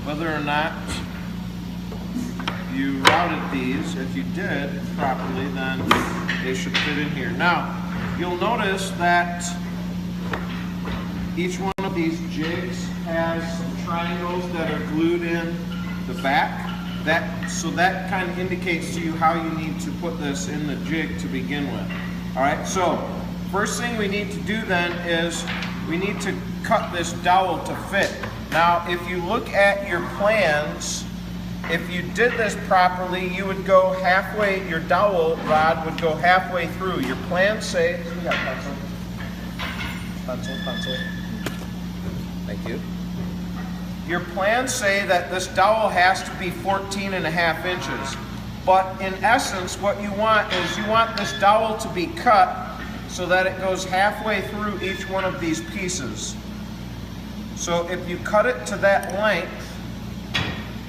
whether or not you routed these. If you did properly, then they should fit in here. Now, you'll notice that each one of these jigs has some triangles that are glued in the back. So that kind of indicates to you how you need to put this in the jig to begin with. All right, so first thing we need to do then is we need to cut this dowel to fit. Now, if you look at your plans, if you did this properly, you would go halfway, your dowel rod would go halfway through. Your plans say, we got pencil. Pencil. Thank you. Your plans say that this dowel has to be 14.5 inches. But in essence, what you want is you want this dowel to be cut so that it goes halfway through each one of these pieces. So if you cut it to that length,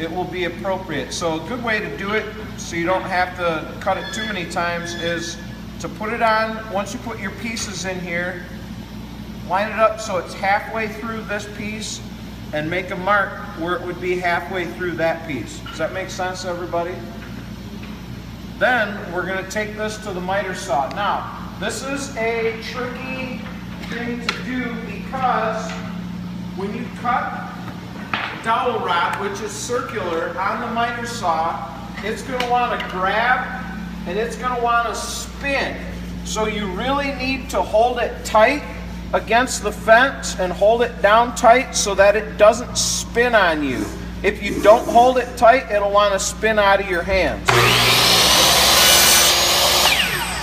it will be appropriate. So a good way to do it, so you don't have to cut it too many times, is to put it on, once you put your pieces in here, line it up so it's halfway through this piece, and make a mark where it would be halfway through that piece. Does that make sense to everybody? Then we're going to take this to the miter saw. Now, this is a tricky thing to do because when you cut the dowel rod, which is circular, on the miter saw, it's going to want to grab and it's going to want to spin. So you really need to hold it tight against the fence and hold it down tight so that it doesn't spin on you. If you don't hold it tight, it'll want to spin out of your hands.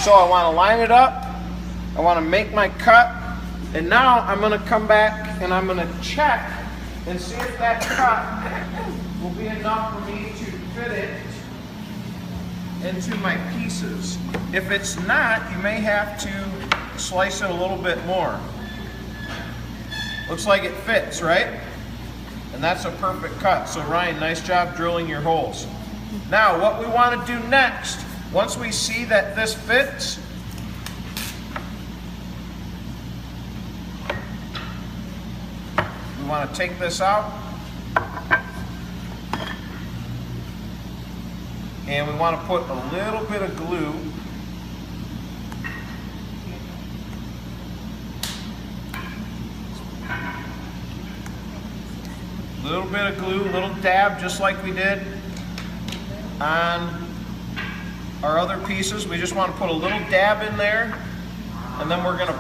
So I want to line it up, I want to make my cut, and now I'm going to come back and I'm going to check and see if that cut will be enough for me to fit it into my pieces. If it's not, you may have to slice it a little bit more. Looks like it fits, right? And that's a perfect cut. So Ryan, nice job drilling your holes. Now what we want to do next, once we see that this fits, we want to take this out and we want to put a little bit of glue a little dab, just like we did on our other pieces. We just want to put a little dab in there, and then we're going to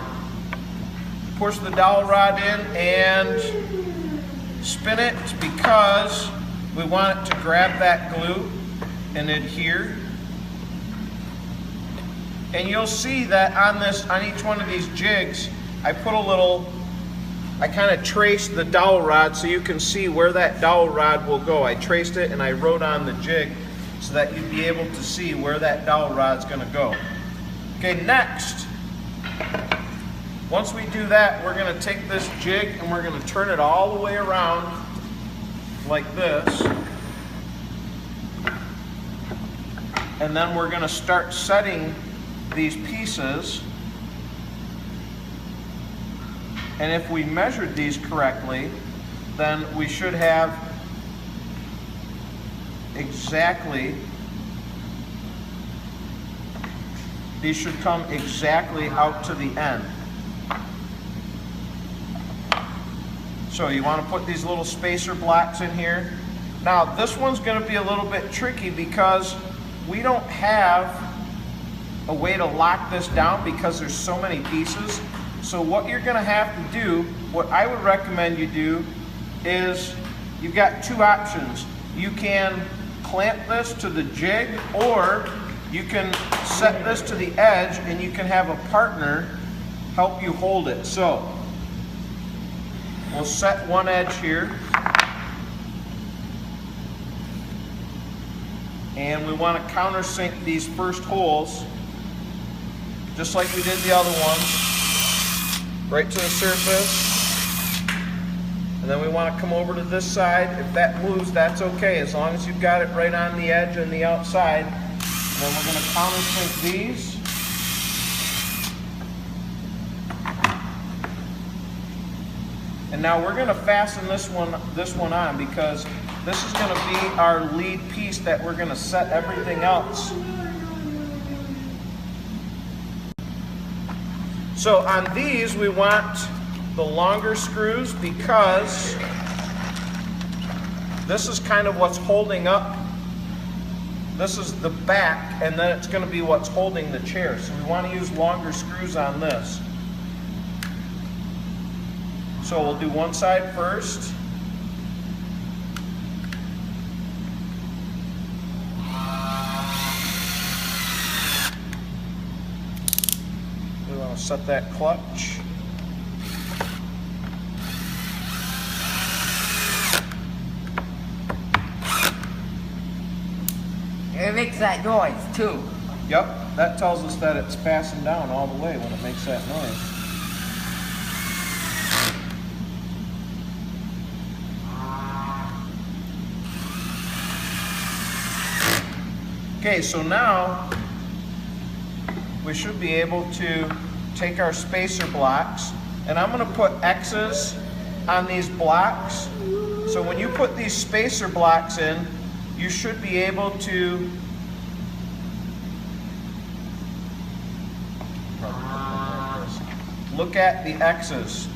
push the dowel rod in and spin it because we want it to grab that glue and adhere. And you'll see that on each one of these jigs, I kind of traced the dowel rod so you can see where that dowel rod will go. I traced it and I wrote on the jig so that you'd be able to see where that dowel rod's going to go. Okay, next, once we do that, we're going to take this jig and we're going to turn it all the way around like this. And then we're going to start setting these pieces. And if we measured these correctly, then we should have exactly, these should come exactly out to the end. So you want to put these little spacer blocks in here. Now this one's going to be a little bit tricky because we don't have a way to lock this down because there's so many pieces. So what you're going to have to do, what I would recommend you do, is you've got two options. You can clamp this to the jig, or you can set this to the edge and you can have a partner help you hold it. So we'll set one edge here, and we want to countersink these first holes just like we did the other ones, right to the surface. And then we want to come over to this side. If that moves, that's okay, as long as you've got it right on the edge and the outside. And then we're going to countersink these. And now we're going to fasten this one on, because this is going to be our lead piece that we're going to set everything else. So on these, we want the longer screws because this is kind of what's holding up. This is the back, and then it's going to be what's holding the chair. So we want to use longer screws on this. So we'll do one side first. We want to set that clutch. It makes that noise too. Yep, that tells us that it's fastened down all the way when it makes that noise. Okay, so now we should be able to take our spacer blocks, and I'm going to put X's on these blocks. So when you put these spacer blocks in, you should be able to look at the X's.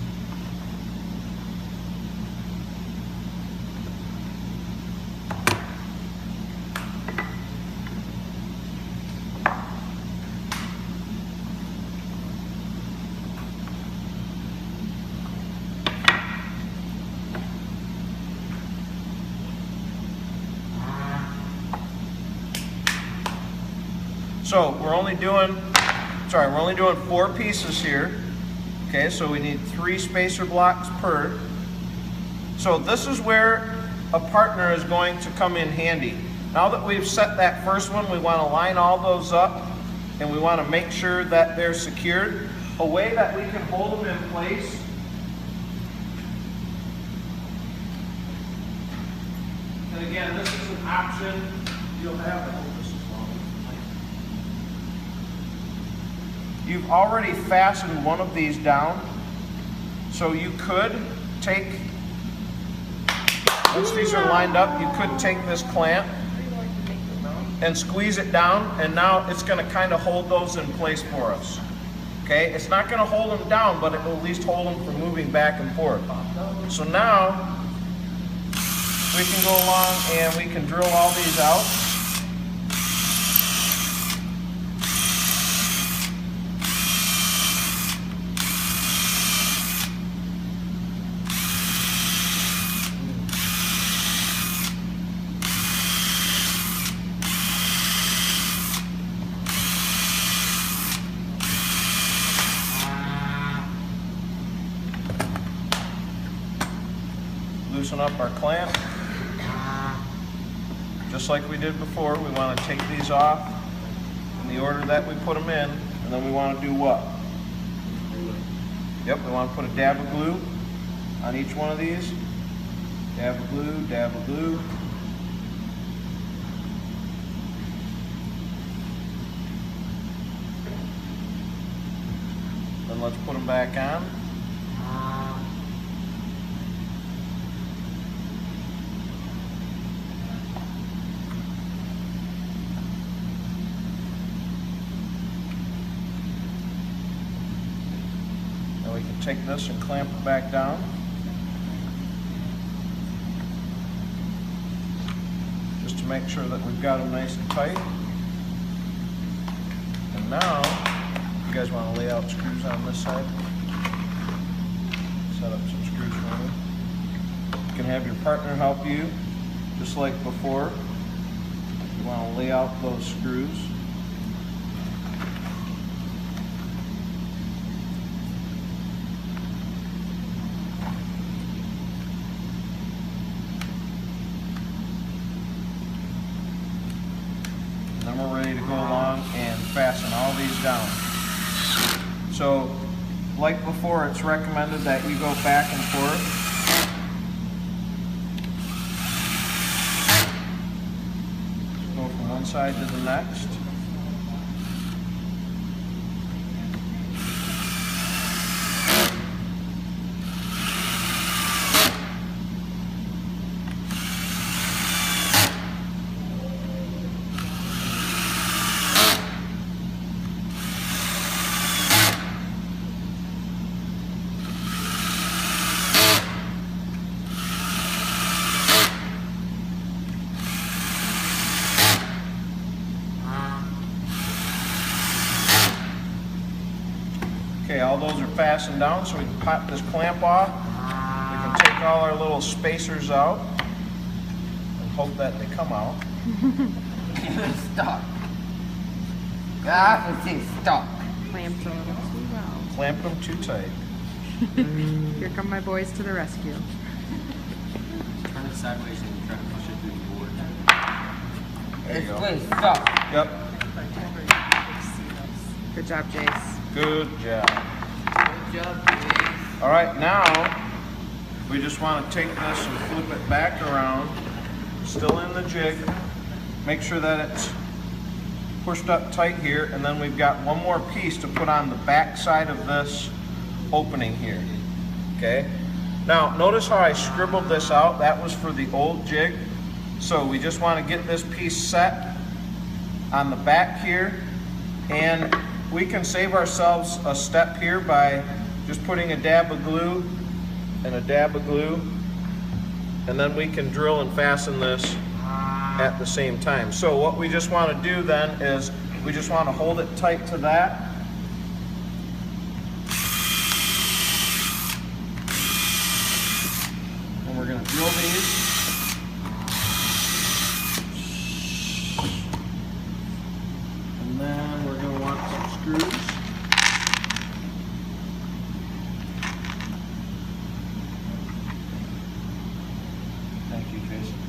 So we're only doing 4 pieces here. Okay, so we need 3 spacer blocks per. So this is where a partner is going to come in handy. Now that we've set that first one, we want to line all those up, and we want to make sure that they're secured. A way that we can hold them in place and again, this is an option you'll have. You've already fastened one of these down, so you could take, once these are lined up, you could take this clamp and squeeze it down, and now it's going to kind of hold those in place for us. Okay, it's not going to hold them down, but it will at least hold them from moving back and forth. So now we can go along and we can drill all these out. Loosen up our clamp. Just like we did before, we want to take these off in the order that we put them in, and then we want to do what? Yep, we want to put a dab of glue on each one of these. Dab of glue, dab of glue. Then let's put them back on. We can take this and clamp it back down. Just to make sure that we've got them nice and tight. And now, you guys want to lay out screws on this side? Set up some screws for me. You can have your partner help you, just like before. You want to lay out those screws. Then we're ready to go along and fasten all these down. So, like before, it's recommended that you go back and forth. Go from one side to the next. all those are fastened down, so we can pop this clamp off. We can take all our little spacers out and hope that they come out. Stuck. Opposite stuck. Clamped a little too well. Clamp them too tight. Here come my boys to the rescue. Turn it sideways and try to push it through the board. There you It's go. way stuck. Yep. Good job, Jace. Good job. Good job, Jace. All right, now we just want to take this and flip it back around, still in the jig. Make sure that it's pushed up tight here, and then we've got one more piece to put on the back side of this opening here. Okay? Now, notice how I scribbled this out. That was for the old jig. So we just want to get this piece set on the back here, and we can save ourselves a step here by just putting a dab of glue and a dab of glue, and then we can drill and fasten this at the same time. So what we just want to do then is we just want to hold it tight to that. And we're going to drill these. And then we're going to want some screws. Thank you, Jason.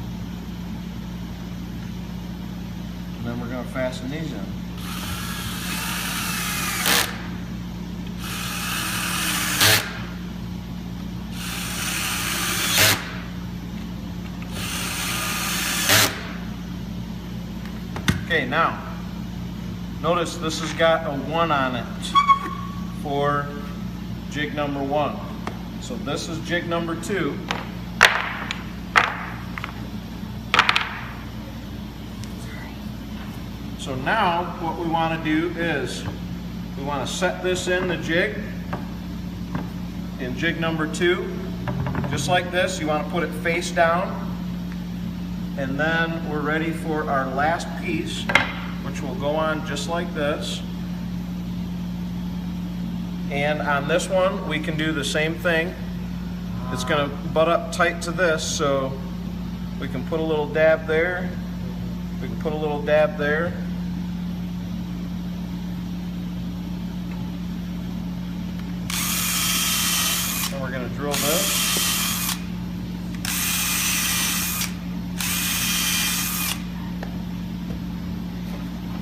And then we're going to fasten these in. Okay, now, notice this has got a 1 on it for jig number 1. So this is jig number 2. So now what we want to do is we want to set this in the jig, in jig number 2, just like this. You want to put it face down, and then we're ready for our last piece, which will go on just like this. And on this one we can do the same thing. It's going to butt up tight to this, so we can put a little dab there, we can put a little dab there. And we're going to drill this.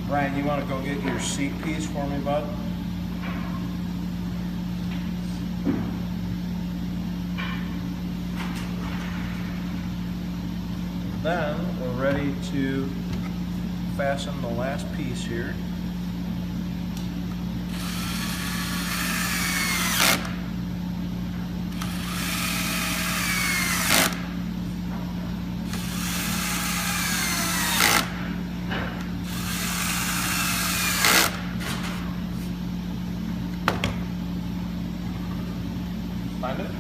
Brian, you want to go get your seat piece for me, bud? Then we're ready to fasten the last piece here. Find it?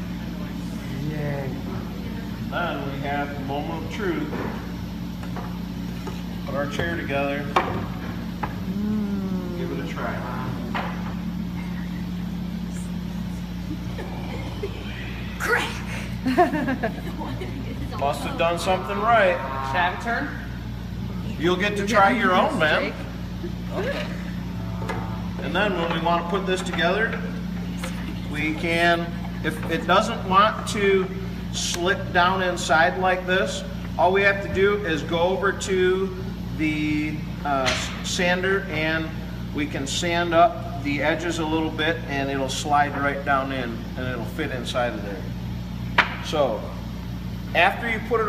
Yeah. Then we have the moment of truth. Put our chair together. Give it a try. Must have done something right. Should I have a turn? You'll get to try your own, man. Jake. Okay. And then when we want to put this together, we can, if it doesn't want to slip down inside like this, all we have to do is go over to the sander, and we can sand up the edges a little bit, and it'll slide right down in, and it'll fit inside of there. So after you put it